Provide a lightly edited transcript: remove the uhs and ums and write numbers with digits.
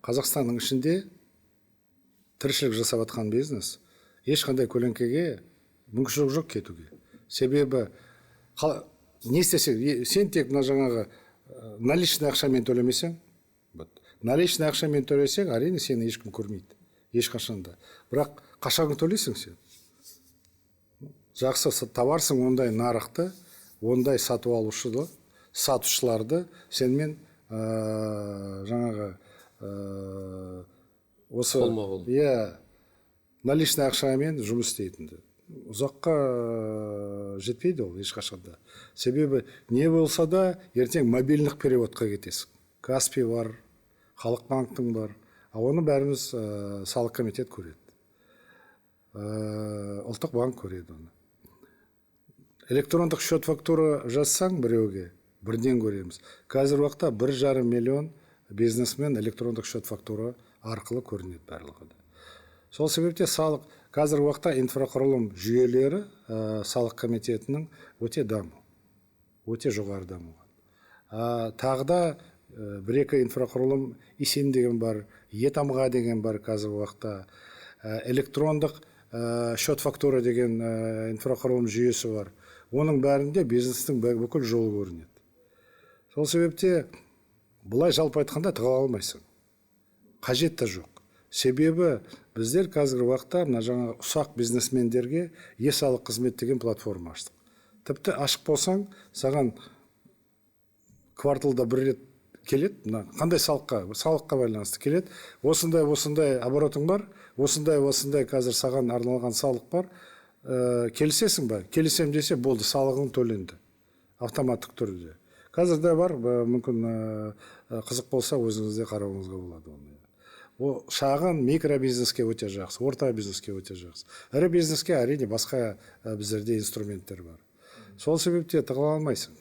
Қазақстанның ішінде тіршілік жасап жатқан бизнес ешқандай көлеңкеге мүмкіншілік жоқ кетуге. Себебі не істесең, сен тек мына жаңағы наличный ақшамен төлемесең, наличный ақшамен төлесең, әрине сені ешкім көрмейді, ешқашанда. Бірақ қашан төлейсің сен? Жақсы табарсың ондай нарықты, ондай сатып алушыды, сатушыларды сенмен жаңағы осы наличный ақшамен жұмыс істейтінді. Ұзаққа жетпейді ол ешқашанда. Себебі не болса да ертең мобильдік переводқа кетесің. Каспий бар, Халық банктың бар. Оны бәріміз салық комитет көреді. Ұлттық банк көреді оны. Электрондық счет фактура жазсаң біреуге, бірден көреміз. Қазір уақытта 1,5 миллион бизнесмен электрондық счет фактура арқылы көрінеді барлығы. Сол себепте салық қазір уақытта инфрақұрылым жүйелері салық комитетінің өте даму, өте жоғары дамыған. Тағы да бір-екі инфрақұрылым исем деген бар, етамға деген бар қазір уақытта, электрондық счет фактура деген инфрақұрылым жүйесі бар. Оның бәрінде бизнестің бүкіл жолы көрінеді. Сол себепте бұлай жалпы айтқанда тыға алмайсың. Қажет та жоқ. Себебі біздер қазіргі уақытта жаңағы ұсақ бизнесмендерге е-салық қызмет деген платформа аштық. Тіпті ашық болсаң, саған кварталда бір рет келеді, қандай салыққа байланысты келеді. Осындай оборотың бар, осындай қазір саған арналған салық бар. Келісесің ба? Келісем десе болды, салығың төленді. Автоматтық түрде. Қазірде бар, мүмкін қызық болса өзіңізде қарауыңызға болады. Ол шағын микробизнеске өте жақсы, орта бизнеске өте жақсы. Ірі бизнеске әрине басқа біздерде инструменттер бар. Сол себепте тығыла алмайсың.